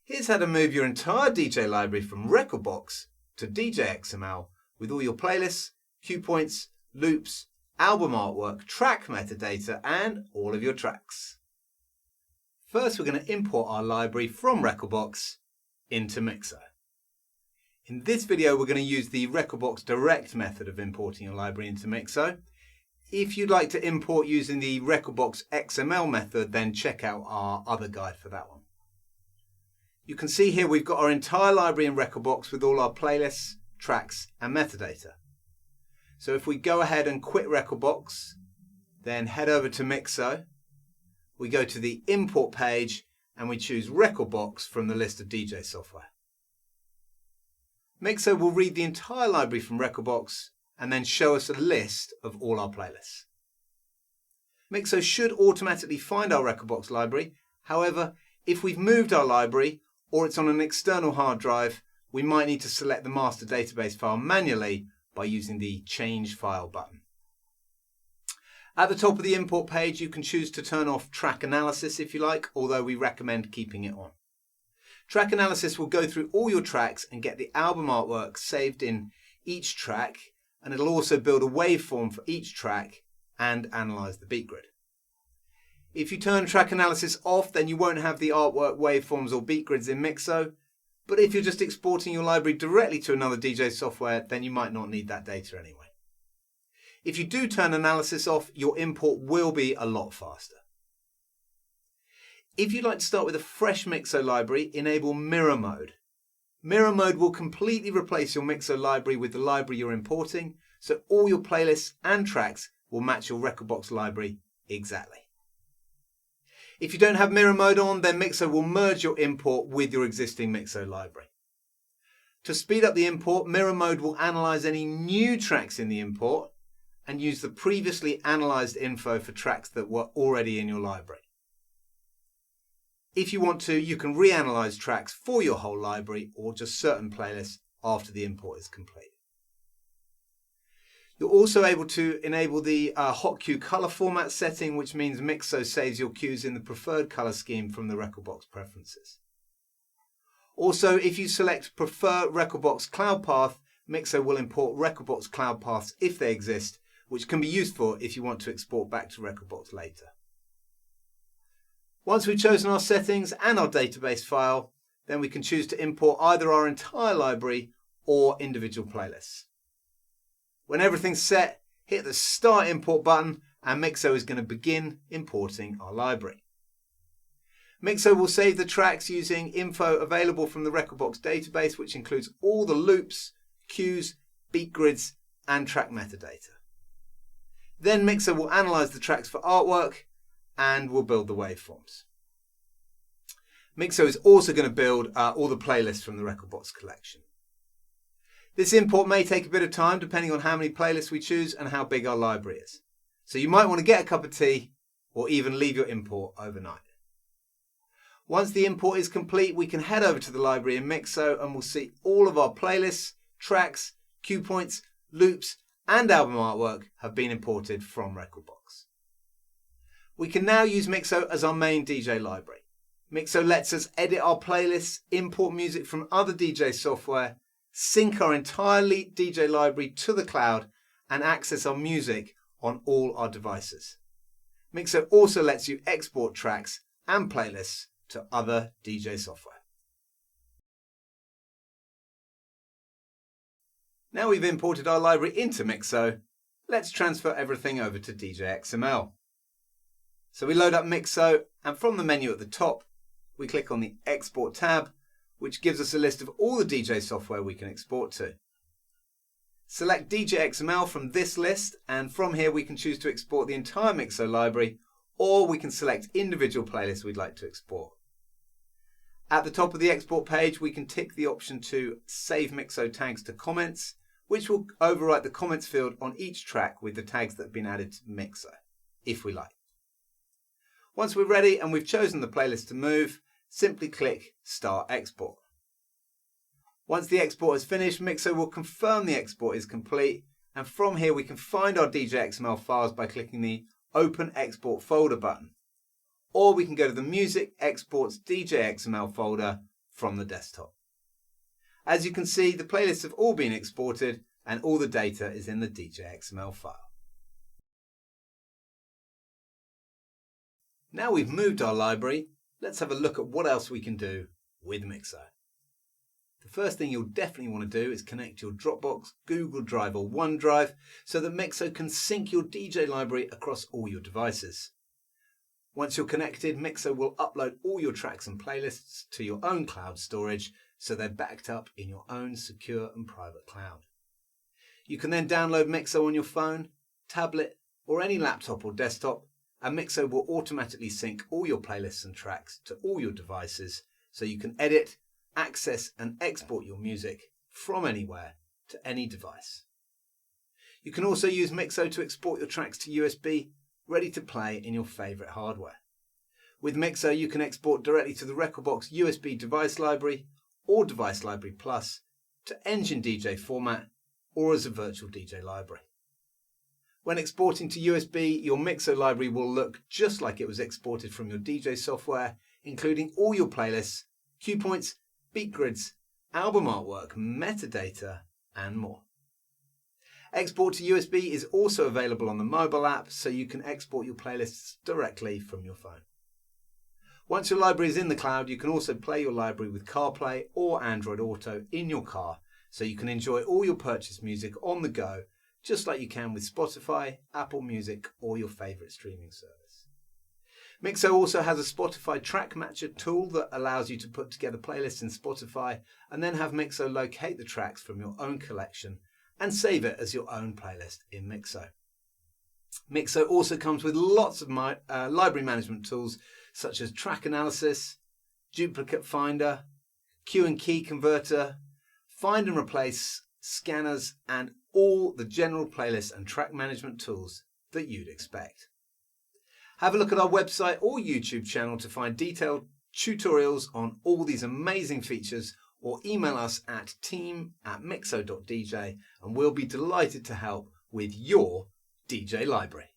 Here's how to move your entire DJ library from RekordBox to DJXML with all your playlists, cue points, loops, album artwork, track metadata, and all of your tracks. First, we're going to import our library from RekordBox into MIXO. In this video, we're going to use the RekordBox direct method of importing your library into MIXO. If you'd like to import using the RekordBox XML method, then check out our other guide for that one. You can see here we've got our entire library in RekordBox with all our playlists, tracks, and metadata. So if we go ahead and quit RekordBox, then head over to MIXO, we go to the import page and we choose RekordBox from the list of DJ software. MIXO will read the entire library from RekordBox and then show us a list of all our playlists. MIXO should automatically find our RekordBox library. However, if we've moved our library or it's on an external hard drive, we might need to select the master database file manually by using the Change File button. At the top of the import page, you can choose to turn off track analysis if you like, although we recommend keeping it on. Track analysis will go through all your tracks and get the album artwork saved in each track, and it'll also build a waveform for each track and analyze the beat grid. If you turn track analysis off, then you won't have the artwork, waveforms or beat grids in MIXO, but if you're just exporting your library directly to another DJ software, then you might not need that data anyway. If you do turn analysis off, your import will be a lot faster. If you'd like to start with a fresh MIXO library, enable mirror mode. Mirror mode will completely replace your MIXO library with the library you're importing, so all your playlists and tracks will match your RekordBox library exactly. If you don't have mirror mode on, then MIXO will merge your import with your existing MIXO library. To speed up the import, mirror mode will analyze any new tracks in the import and use the previously analyzed info for tracks that were already in your library. If you want to, you can reanalyze tracks for your whole library or just certain playlists after the import is complete. You're also able to enable the hot cue color format setting, which means MIXO saves your cues in the preferred color scheme from the RekordBox preferences. Also, if you select Prefer RekordBox Cloud Path, MIXO will import RekordBox Cloud Paths if they exist, which can be useful if you want to export back to RekordBox later. Once we've chosen our settings and our database file, then we can choose to import either our entire library or individual playlists. When everything's set, hit the Start Import button and MIXO is going to begin importing our library. MIXO will save the tracks using info available from the RekordBox database, which includes all the loops, cues, beat grids, and track metadata. Then MIXO will analyze the tracks for artwork and will build the waveforms. MIXO is also going to build all the playlists from the RekordBox collection. This import may take a bit of time depending on how many playlists we choose and how big our library is. So you might want to get a cup of tea or even leave your import overnight. Once the import is complete, we can head over to the library in MIXO and we'll see all of our playlists, tracks, cue points, loops, and album artwork have been imported from RekordBox. We can now use MIXO as our main DJ library. MIXO lets us edit our playlists, import music from other DJ software, sync our entire DJ library to the cloud, and access our music on all our devices. MIXO also lets you export tracks and playlists to other DJ software. Now we've imported our library into MIXO, let's transfer everything over to DJXML. So we load up MIXO, and from the menu at the top, we click on the Export tab, which gives us a list of all the DJ software we can export to. Select DJXML from this list, and from here we can choose to export the entire MIXO library, or we can select individual playlists we'd like to export. At the top of the export page, we can tick the option to Save MIXO tags to comments, which will overwrite the comments field on each track with the tags that have been added to MIXO, if we like. Once we're ready and we've chosen the playlist to move, simply click Start Export. Once the export is finished, MIXO will confirm the export is complete, and from here we can find our DJXML files by clicking the Open Export Folder button. Or we can go to the Music Exports DJXML folder from the desktop. As you can see, the playlists have all been exported and all the data is in the DJXML file. Now we've moved our library, let's have a look at what else we can do with MIXO. The first thing you'll definitely want to do is connect your Dropbox, Google Drive or OneDrive so that MIXO can sync your DJ library across all your devices. Once you're connected, MIXO will upload all your tracks and playlists to your own cloud storage so they're backed up in your own secure and private cloud. You can then download MIXO on your phone, tablet or any laptop or desktop, and MIXO will automatically sync all your playlists and tracks to all your devices so you can edit, access and export your music from anywhere to any device. You can also use MIXO to export your tracks to USB, ready to play in your favourite hardware. With MIXO you can export directly to the RekordBox USB device library or Device Library Plus, to Engine DJ format or as a virtual DJ library. When exporting to USB, your MIXO library will look just like it was exported from your DJ software, including all your playlists, cue points, beat grids, album artwork, metadata and more. Export to USB is also available on the mobile app, so you can export your playlists directly from your phone. Once your library is in the cloud, you can also play your library with CarPlay or Android Auto in your car, so you can enjoy all your purchased music on the go, just like you can with Spotify, Apple Music or your favourite streaming service. MIXO also has a Spotify track matcher tool that allows you to put together playlists in Spotify and then have MIXO locate the tracks from your own collection and save it as your own playlist in MIXO. MIXO also comes with lots of library management tools such as track analysis, duplicate finder, cue and key converter, find and replace, scanners and all the general playlist and track management tools that you'd expect. Have a look at our website or YouTube channel to find detailed tutorials on all these amazing features, or email us at team@mixo.dj and we'll be delighted to help with your DJ library.